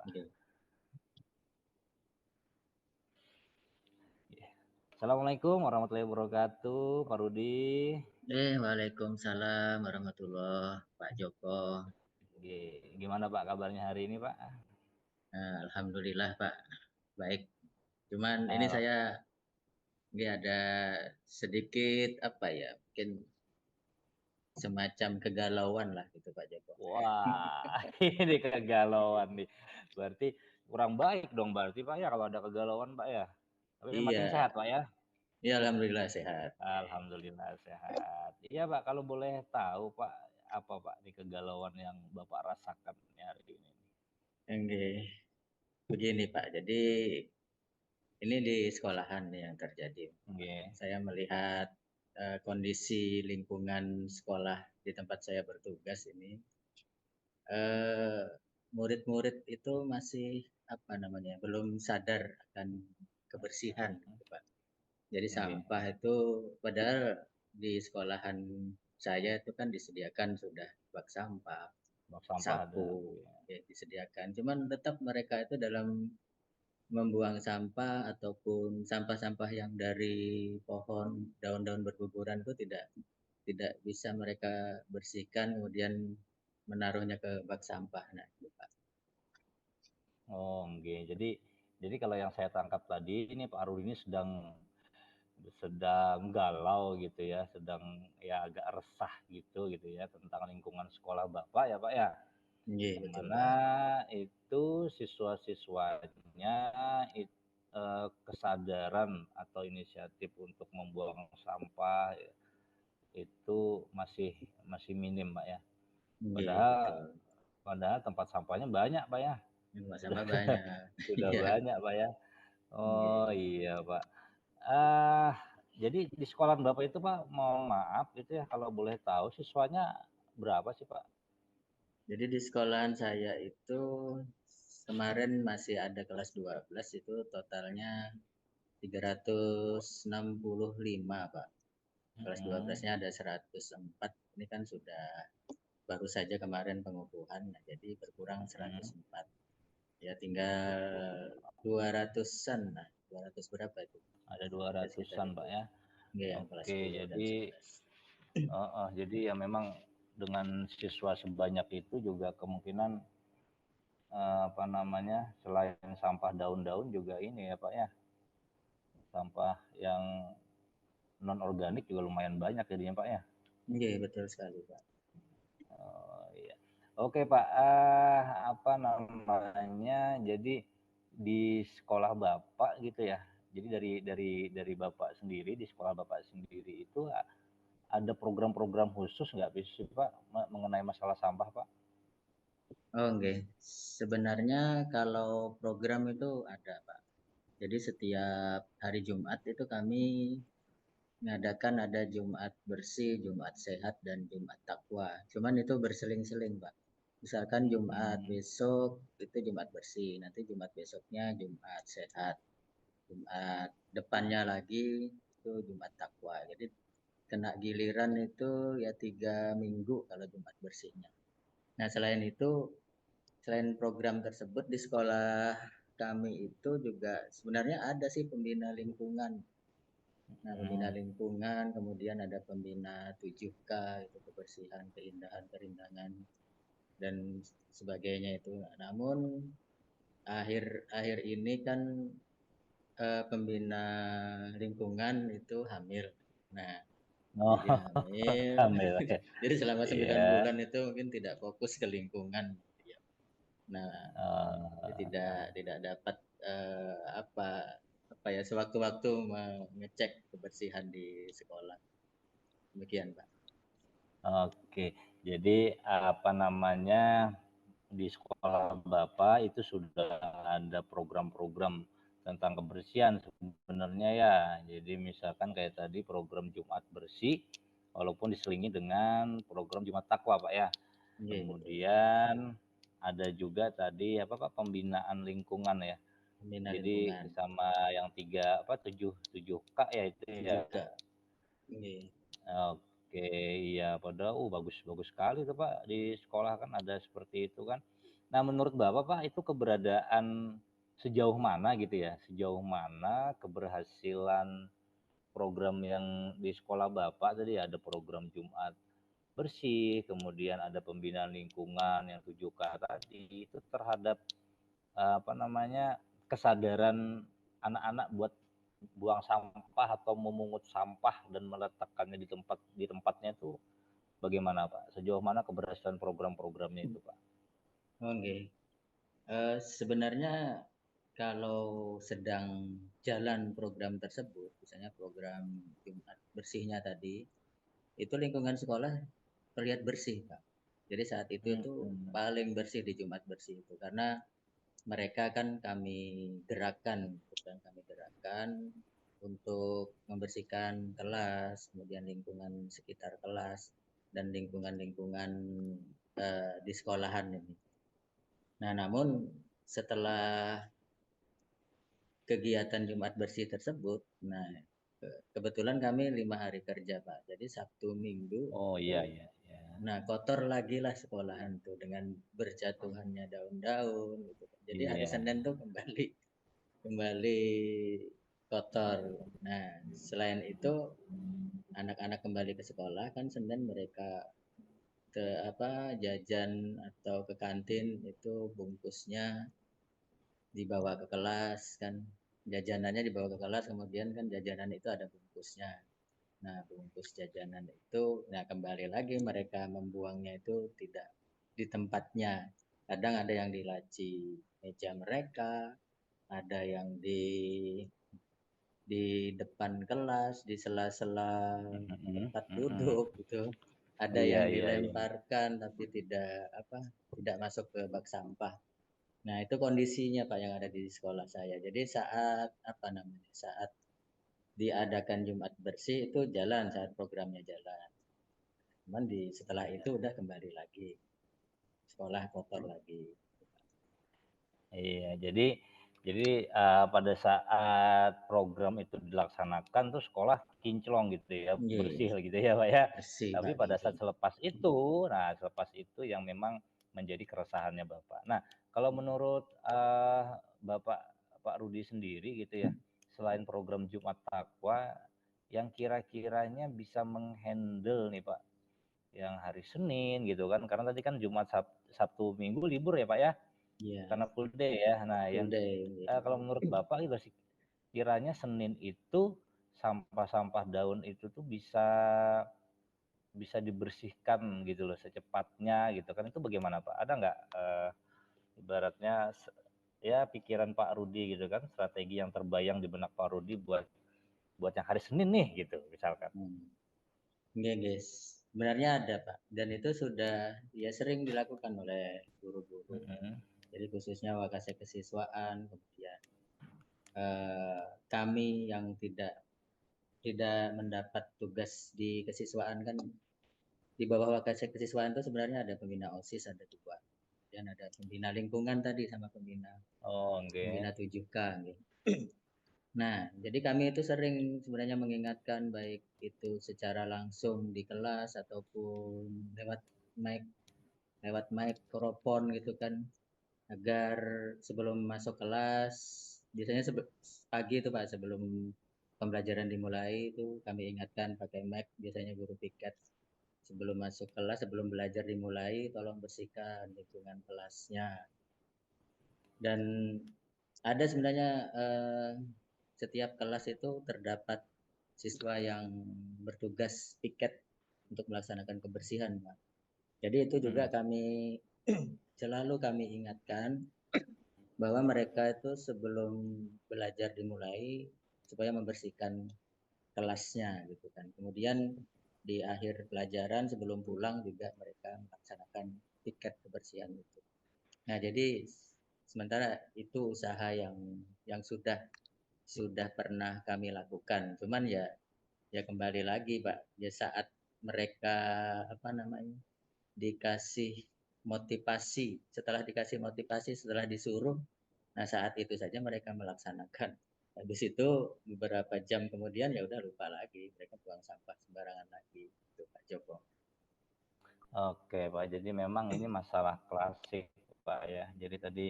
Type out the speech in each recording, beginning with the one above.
Oke. Assalamualaikum warahmatullahi wabarakatuh, Pak Rudi. Waalaikumsalam warahmatullah, Pak Joko. Gimana Pak kabarnya hari ini Pak? Alhamdulillah Pak, baik. Cuman ini Al saya nggak ada sedikit apa ya, mungkin semacam kegalauan lah gitu Pak Joko. Wah, ini kegalauan nih. Berarti kurang baik dong berarti Pak ya kalau ada kegalauan Pak ya. Tapi yang penting Iya, sehat Pak ya. iya alhamdulillah sehat. Alhamdulillah sehat. Iya Pak, kalau boleh tahu Pak, apa Pak nih kegalauan yang Bapak rasakan hari ini? Oke, begini Pak. Jadi ini di sekolahan yang terjadi. Oke. Saya melihat kondisi lingkungan sekolah di tempat saya bertugas ini. Murid-murid itu masih apa namanya, belum sadar akan kebersihan gitu, Pak. Jadi Oke. sampah itu padahal di sekolahan saya itu kan disediakan sudah bak sampah, Bak sampah ada. sapu, ya disediakan. Cuman tetap mereka itu dalam membuang sampah ataupun sampah-sampah yang dari pohon, daun-daun berguguran itu tidak bisa mereka bersihkan kemudian menaruhnya ke bak sampah. Nah, itu, Pak. Oh, oke. Jadi kalau yang saya tangkap tadi ini Pak Rudi ini sedang sedang galau gitu ya, sedang ya agak resah gitu ya tentang lingkungan sekolah Bapak ya Pak ya, Iya, yang betul, mana Pak. itu siswa-siswanya kesadaran atau inisiatif untuk membuang sampah itu masih masih minim Pak ya. Iya, Padahal betul. padahal tempat sampahnya banyak Pak ya, Nggak sudah sampah banyak. sudah Iya, banyak Pak ya. Oh iya. iya Pak. Ah, jadi di sekolah Bapak itu Pak, mohon maaf gitu ya kalau boleh tahu siswanya berapa sih Pak? Jadi di sekolahan saya itu kemarin masih ada kelas 12 itu totalnya 365, Pak. Kelas dua Mhm. belasnya ada 104. Ini kan sudah baru saja kemarin pengukuhan, nah jadi berkurang Mhm. 104. Ya tinggal 200-an, nah 200 berapa itu? Ada dua Ya sekitar ratusan Pak itu. ya. Iya, yang kelas Oke, 10 dan jadi 11. jadi ya memang dengan siswa sebanyak itu juga kemungkinan apa namanya, selain sampah daun-daun juga ini ya Pak ya, sampah yang non organik juga lumayan banyak jadinya Pak ya. Iya, betul sekali, Pak. Oh, iya. Oke Pak, apa namanya, jadi di sekolah Bapak gitu ya, jadi dari Bapak sendiri, di sekolah Bapak sendiri itu ada program-program khusus nggak sih Pak, mengenai masalah sampah Pak? Oh, nggih. Sebenarnya kalau program itu ada, Pak. Jadi setiap hari Jumat itu kami mengadakan ada Jumat bersih, Jumat sehat, dan Jumat takwa. Cuman itu berseling-seling, Pak. Misalkan Jumat Mhm. besok itu Jumat bersih, nanti Jumat besoknya Jumat sehat, Jumat depannya lagi itu Jumat takwa. Jadi kena giliran itu ya 3 minggu kalau Jumat bersihnya. Nah selain itu, selain program tersebut di sekolah kami itu juga sebenarnya ada sih pembina lingkungan. Nah, pembina Mhm. lingkungan, kemudian ada pembina 7K itu kebersihan, keindahan, kerindangan dan sebagainya itu. Namun akhir-akhir ini kan pembina lingkungan itu hamil. Nah, Oh, jadi hamil. hamil ya? Jadi selama 9 Iya, bulan itu mungkin tidak fokus ke lingkungan. Ya. Nah, dia tidak dapat apa apa ya sewaktu-waktu mengecek kebersihan di sekolah. Demikian, Pak. oke. Jadi apa namanya, di sekolah Bapak itu sudah ada program-program tentang kebersihan sebenarnya ya. Jadi misalkan kayak tadi program Jumat bersih, walaupun diselingi dengan program Jumat Takwa Pak ya. Iya, betul. Kemudian ada juga tadi apa Pak, pembinaan lingkungan ya. Pembina Jadi lingkungan. sama yang tiga apa tujuh tujuh K ya itu ya. 7K. Iya. Oke, iya padahal bagus bagus sekali tuh Pak di sekolah kan ada seperti itu kan. Nah, menurut Bapak, Pak, itu keberadaan sejauh mana gitu ya, sejauh mana keberhasilan program yang di sekolah Bapak tadi ada program Jumat bersih, kemudian ada pembinaan lingkungan yang 7K tadi, itu terhadap apa namanya, kesadaran anak-anak buat buang sampah atau memungut sampah dan meletakkannya di tempatnya itu bagaimana, Pak? Sejauh mana keberhasilan program-programnya itu, Pak? Oke. Sebenarnya kalau sedang jalan program tersebut, misalnya program Jumat bersihnya tadi, itu lingkungan sekolah terlihat bersih, Pak. Jadi saat itu Hmm. tuh paling bersih di Jumat bersih itu karena mereka kan kami gerakan untuk membersihkan kelas, kemudian lingkungan sekitar kelas dan lingkungan-lingkungan di sekolahan ini. Nah, namun setelah kegiatan Jumat bersih tersebut, nah kebetulan kami 5 hari kerja, Pak. Jadi Sabtu Minggu Oh, itu, iya iya iya. nah kotor lagi lah sekolahan tuh dengan berjatuhannya daun-daun gitu. Jadi hari Iya. Senin tuh kembali kembali kotor. Nah, selain itu anak-anak kembali ke sekolah kan Senin mereka ke jajan atau ke kantin itu bungkusnya dibawa ke kelas kan, jajanannya dibawa ke kelas, kemudian kan jajanan itu ada bungkusnya. Nah, bungkus jajanan itu, nah kembali lagi mereka membuangnya itu tidak di tempatnya. Kadang ada yang di laci meja mereka, ada yang di depan kelas, di sela-sela Mhm tempat mhm. duduk gitu. Ada Iya yang iya iya. dilemparkan tapi tidak masuk ke bak sampah. Nah, itu kondisinya Pak yang ada di sekolah saya. Jadi saat diadakan Jumat bersih itu jalan, saat programnya jalan. Cuman setelah itu udah kembali lagi sekolah kotor lagi. Iya, pada saat program itu dilaksanakan tuh sekolah kinclong gitu ya, bersih Yes, gitu ya, Pak, ya. bersih Tapi Pak pada saat kinclong. selepas itu yang memang menjadi keresahannya Bapak. Nah, kalau menurut, Bapak Pak Rudi sendiri gitu ya, selain program Jumat Takwa, yang kira-kiranya bisa menghandle nih, Pak, yang hari Senin gitu kan, karena tadi kan Jumat, Sabtu, Minggu libur ya, Pak, ya? Iya, Karena full day ya. Nah, full day. kalau menurut Bapak gitu sih, kiranya Senin itu sampah-sampah daun itu tuh bisa bisa dibersihkan gitu loh secepatnya gitu kan, itu bagaimana Pak? Ada nggak, ibaratnya ya pikiran Pak Rudi gitu kan, strategi yang terbayang di benak Pak Rudi buat buat yang hari Senin nih gitu misalkan? Enggak, guys. Sebenarnya ada, Pak. Dan itu sudah ya sering dilakukan oleh guru-guru. Mhm. Jadi khususnya wakasek kesiswaan, kemudian kami yang tidak tidak mendapat tugas di kesiswaan kan di bawah wakasek kesiswaan itu sebenarnya ada pembina OSIS ada 2. Dan ada pembina lingkungan tadi sama pembina Oh, pembina nggih. 7K gitu. Nah, jadi kami itu sering sebenarnya mengingatkan baik itu secara langsung di kelas ataupun lewat mic mikrofon gitu kan agar sebelum masuk kelas biasanya pagi itu Pak sebelum pembelajaran dimulai itu kami ingatkan pakai mic biasanya guru piket sebelum masuk kelas sebelum belajar dimulai tolong bersihkan lingkungan kelasnya dan ada sebenarnya setiap kelas itu terdapat siswa yang bertugas piket untuk melaksanakan kebersihan Pak. Jadi itu juga Mhm. selalu kami ingatkan bahwa mereka itu sebelum belajar dimulai supaya membersihkan kelasnya gitu kan. Kemudian di akhir pelajaran sebelum pulang juga mereka melaksanakan tiket kebersihan itu. Nah, jadi sementara itu usaha yang sudah pernah kami lakukan. Cuman ya kembali lagi, Pak. Ya saat mereka dikasih motivasi, setelah disuruh, nah saat itu saja mereka melaksanakan. Habis itu beberapa jam kemudian ya udah lupa lagi, mereka buang sampah sembarangan lagi. Itu Pak Joko. Oke, Pak, jadi memang ini masalah klasik Pak ya. Jadi tadi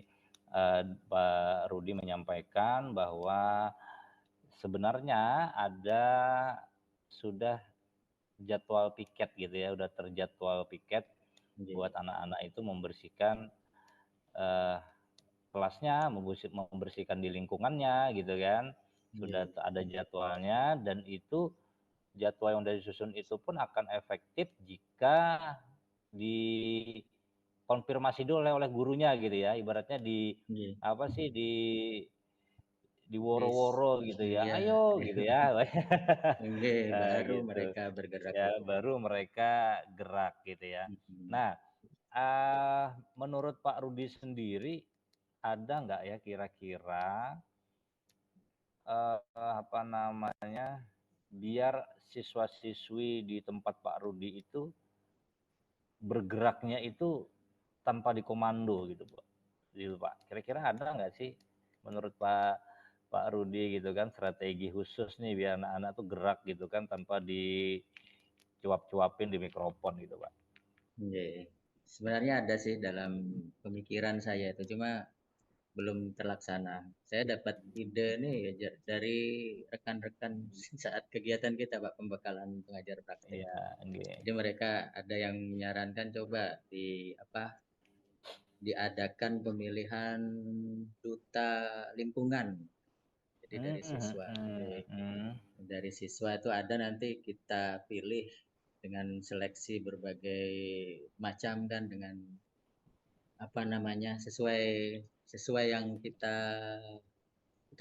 Pak Rudi menyampaikan bahwa sebenarnya ada sudah jadwal piket gitu ya, udah terjadwal piket buat Nggih, anak-anak itu membersihkan eh, kelasnya, membersihkan di lingkungannya gitu kan. Sudah nggih, ada jadwalnya dan itu jadwal yang udah disusun itu pun akan efektif jika dikonfirmasi dulu oleh gurunya gitu ya. Ibaratnya di nggih. apa sih Dis woro-woro gitu ya. iya, Ayo gitu ya. nggih, Nah, baru gitu. mereka bergerak Ya, gitu, Pak. baru mereka gerak gitu ya. Mhm. Nah, menurut Pak Rudi sendiri ada nggak ya kira-kira apa namanya, biar siswa-siswi di tempat Pak Rudi itu bergeraknya itu tanpa dikomando gitu, Pak, gitu, Pak. Kira-kira ada nggak sih menurut Pak Pak Rudi gitu kan strategi khusus nih biar anak-anak tuh gerak gitu kan tanpa dicuap-cuapin di mikrofon gitu, Pak? Nggih. Sebenarnya ada sih dalam pemikiran saya itu, cuma belum terlaksana. Saya dapat ide nih dari rekan-rekan saat kegiatan kita, Pak, pembekalan pengajar praktek. Iya, nggih. Jadi mereka ada yang menyarankan coba diadakan pemilihan duta lingkungan. Jadi dari Mhm siswa. Jadi mhm. dari siswa itu ada nanti kita pilih dengan seleksi berbagai macam kan dengan apa namanya sesuai sesuai yang kita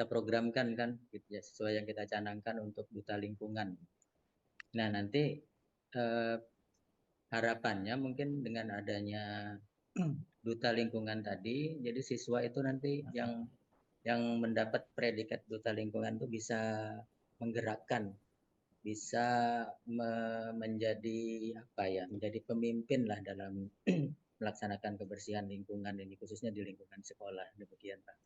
programkan kan gitu ya, sesuai yang kita canangkan untuk duta lingkungan. Nah, nanti eh, harapannya mungkin dengan adanya duta lingkungan tadi, jadi siswa itu nanti yang mendapat predikat duta lingkungan itu bisa menggerakkan, bisa menjadi apa ya, menjadi pemimpin lah dalam melaksanakan kebersihan lingkungan ini khususnya di lingkungan sekolah. Demikian, Pak.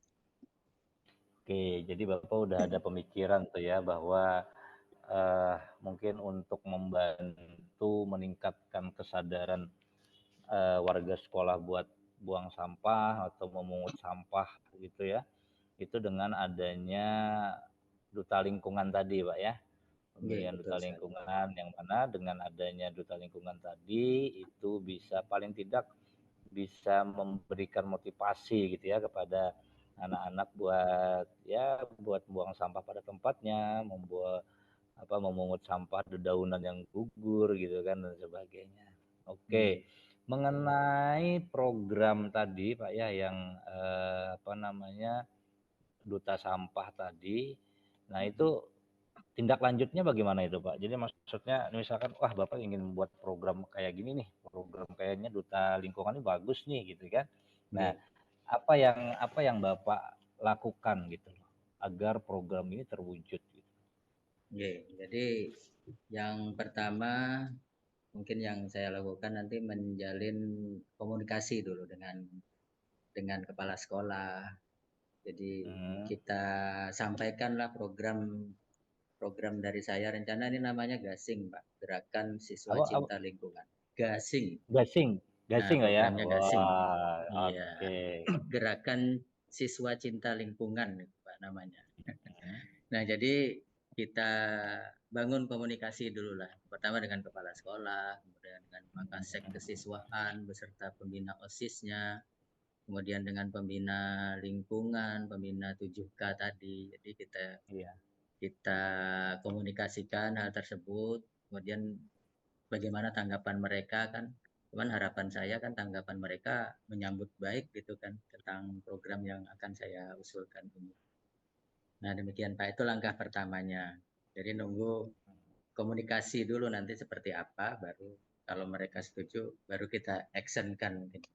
Oke, jadi Bapak udah ada pemikiran tuh ya bahwa mungkin untuk membantu meningkatkan kesadaran warga sekolah buat buang sampah atau memungut sampah gitu ya. Itu dengan adanya duta lingkungan tadi, Pak ya. Iya, Pemilihan betul duta sekali. lingkungan yang mana dengan adanya duta lingkungan tadi itu bisa paling tidak bisa memberikan motivasi gitu ya kepada anak-anak buat ya buat buang sampah pada tempatnya, membuat memungut sampah dedaunan yang gugur gitu kan dan sebagainya. Iya, Oke, mengenai program tadi Pak ya yang duta sampah tadi, nah mhm. itu tindak lanjutnya bagaimana itu Pak? Jadi maksudnya misalkan wah Bapak ingin membuat program kayak gini nih, program kayaknya duta lingkungan ini bagus nih gitu kan. Nah, Iya, apa yang Bapak lakukan gitu loh agar program ini terwujud gitu? iya. Jadi yang pertama mungkin yang saya lakukan nanti menjalin komunikasi dulu dengan kepala sekolah. Jadi Mhm. kita sampaikanlah program program dari saya. Rencana ini namanya Gasing, Pak. Gerakan Siswa Apa apa Cinta Lingkungan. Gasing. gasing Nah, gasing lah ya? programnya Gasing. Wah, Iya. oke. Gerakan Siswa Cinta Lingkungan, Pak namanya. Mhm, Nah, jadi kita bangun komunikasi dulu lah. Pertama dengan kepala sekolah, kemudian dengan Makasek mhm. Kesiswaan beserta pembina OSIS-nya, kemudian dengan pembina lingkungan, pembina 7K tadi. Jadi kita Iya. kita komunikasikan hal tersebut, kemudian bagaimana tanggapan mereka kan. Cuman harapan saya kan tanggapan mereka menyambut baik gitu kan tentang program yang akan saya usulkan ini. Nah, demikian Pak, itu langkah pertamanya. Jadi nunggu komunikasi dulu nanti seperti apa, baru kalau mereka setuju, baru kita actionkan mungkin.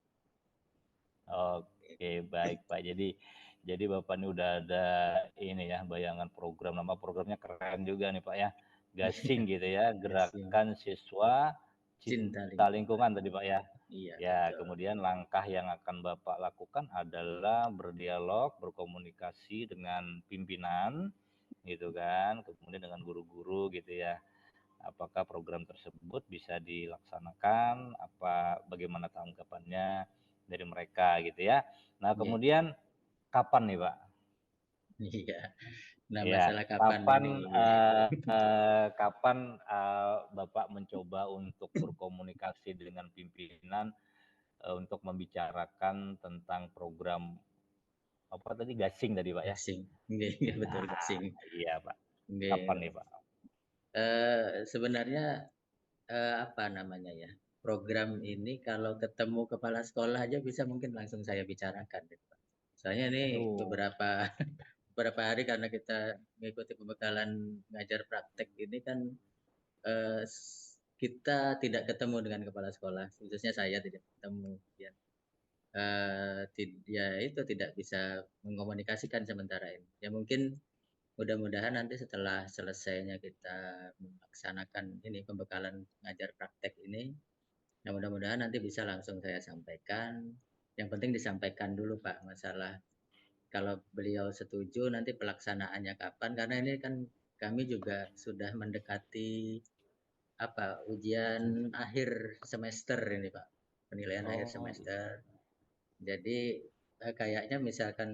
Oke, baik Pak. Jadi Bapak ini udah ada ini ya, bayangan program, nama programnya keren juga nih Pak ya. Gasing gitu ya, Gasing Gerakan Siswa cinta Cinta lingkungan. Lingkungan tadi Pak ya. Iya, Ya, betul. kemudian langkah yang akan Bapak lakukan adalah berdialog, berkomunikasi dengan pimpinan gitu kan, kemudian dengan guru-guru gitu ya. Apakah program tersebut bisa dilaksanakan, bagaimana tanggapannya, dari mereka gitu ya. Nah, Iya. kemudian kapan nih, Pak? Iya. Nah, Ya, masalah kapan kapan, ini ya itu. kapan, Bapak mencoba untuk berkomunikasi dengan pimpinan, untuk membicarakan tentang program apa tadi, gasing tadi, Pak, ya? Gasing. Nggih, nggih, betul Nah, gasing. iya, Pak. Kapan nih, Nggih. Pak? Sebenarnya, apa namanya ya, program ini kalau ketemu kepala sekolah aja bisa mungkin langsung saya bicarakan gitu, Pak. Soalnya ini Aduh, beberapa beberapa hari karena kita mengikuti pembekalan ngajar praktek ini kan, kita tidak ketemu dengan kepala sekolah, khususnya saya tidak ketemu, ya. Ya itu tidak bisa mengkomunikasikan sementara ini. Ya mungkin mudah-mudahan nanti setelah selesainya kita melaksanakan ini pembekalan ngajar praktek ini, ya mudah-mudahan nanti bisa langsung saya sampaikan. Yang penting disampaikan dulu Pak masalah kalau beliau setuju nanti pelaksanaannya kapan, karena ini kan kami juga sudah mendekati apa, ujian akhir semester ini Pak, penilaian akhir oh gitu. semester. Jadi, kayaknya misalkan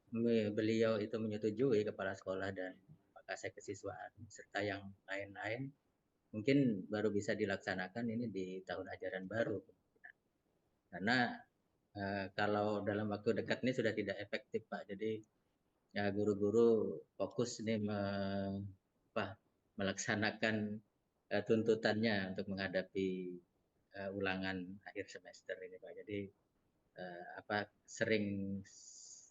beliau itu menyetujui kepala sekolah dan Wakasek Kesiswaan serta yang lain-lain, mungkin baru bisa dilaksanakan ini di tahun ajaran baru. Karena, kalau dalam waktu dekat ini sudah tidak efektif, Pak. Jadi, ya guru-guru fokus nih melaksanakan, tuntutannya untuk menghadapi, ulangan akhir semester ini, Pak. Jadi, sering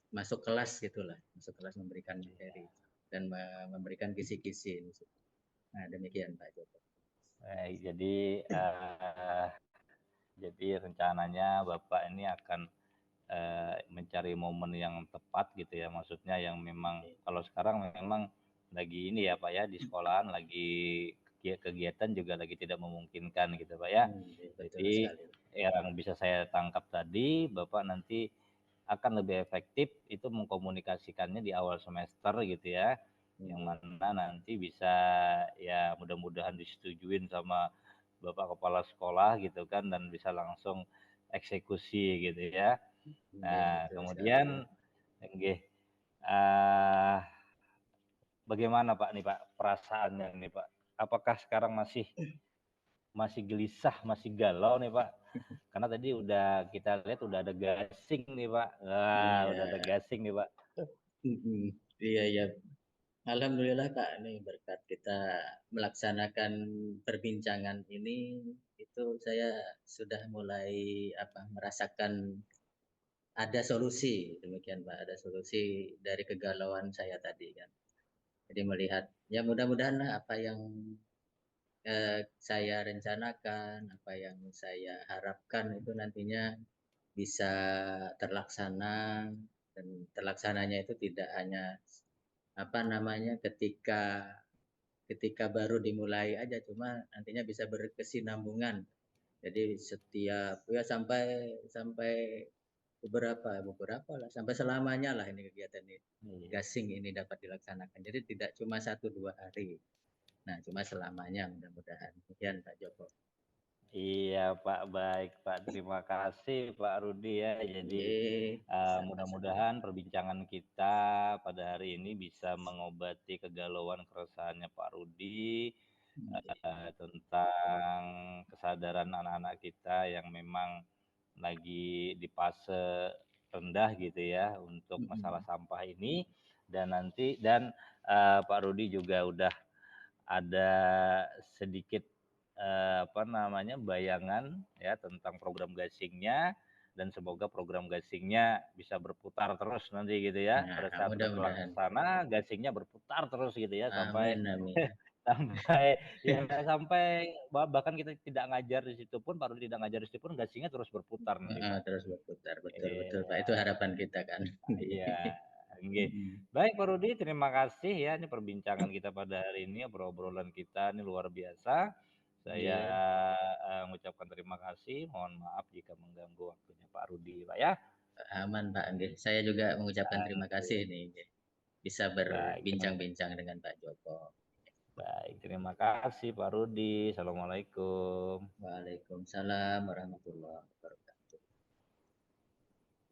masuk kelas gitulah, masuk kelas memberikan materi dan memberikan kisi-kisi. Nah, demikian Pak Joko. Baik, jadi rencananya Bapak ini akan, mencari momen yang tepat gitu ya, maksudnya yang memang kalau sekarang memang lagi ini ya, Pak, ya, di sekolahan lagi kegiatan juga lagi tidak memungkinkan gitu, Pak, ya. Iya, betul Jadi sekali. yang bisa saya tangkap tadi, Bapak nanti akan lebih efektif itu mengkomunikasikannya di awal semester gitu ya, yang Iya, mana nanti bisa ya mudah-mudahan disetujuin sama Bapak kepala sekolah gitu kan dan bisa langsung eksekusi gitu ya. iya, Nah, betul sekali. kemudian nggih, eee, bagaimana Pak nih Pak, perasaannya nih Pak? Apakah sekarang masih masih gelisah, masih galau nih Pak? Karena tadi udah kita lihat udah ada gasing nih Pak. Wah, udah ada Iya, gasing nih Pak. iya, iya. Alhamdulillah Kak, nih berkat kita melaksanakan perbincangan ini, itu saya sudah mulai merasakan ada solusi, demikian Pak, ada solusi dari kegalauan saya tadi kan. Jadi melihat, ya mudah-mudahan apa yang saya rencanakan, apa yang saya harapkan itu nantinya bisa terlaksana dan terlaksananya itu tidak hanya ketika ketika baru dimulai aja, cuma nantinya bisa berkesinambungan. Jadi setiap ya sampai sampai beberapa beberapa lah sampai selamanya lah ini kegiatan ini Iya. gasing ini dapat dilaksanakan. Jadi tidak cuma 1 2 hari. Nah, cuma selamanya mudah-mudahan. Demikian Pak Joko. Iya Pak, baik Pak. Terima kasih Pak Rudi ya. Jadi Ye, sama-sama. mudah-mudahan perbincangan kita pada hari ini bisa mengobati kegalauan keresahannya Pak Rudi tentang kesadaran anak-anak kita yang memang lagi di fase rendah gitu ya untuk masalah sampah ini dan Pak Rudi juga udah ada sedikit apa namanya bayangan ya tentang program gasingnya dan semoga program gasingnya bisa berputar terus nanti gitu ya pada Nah, saat udah mudah-mudahan. terlaksana gasingnya berputar terus gitu ya sampai Amin, amin. sampai ya sampai bahkan kita tidak ngajar di situ pun baru tidak ngajar di situ pun gasingnya terus berputar nanti Heeh, Pak. terus berputar. Betul, betul Pak. Iya, Itu harapan kita kan. iya, nggih. Mm-mm. Baik Pak Rudi, terima kasih ya ini perbincangan kita pada hari ini, obrolan kita ini luar biasa. Saya, Iya, mengucapkan terima kasih, mohon maaf jika mengganggu waktunya Pak Rudi, Pak, ya. aman Pak. Nggih. Saya juga mengucapkan terima kasih Oke, nih nggih. Bisa baik berbincang-bincang dengan Pak Joko. baik, terima kasih Pak Rudi. Assalamualaikum. Waalaikumsalam warahmatullahi wabarakatuh.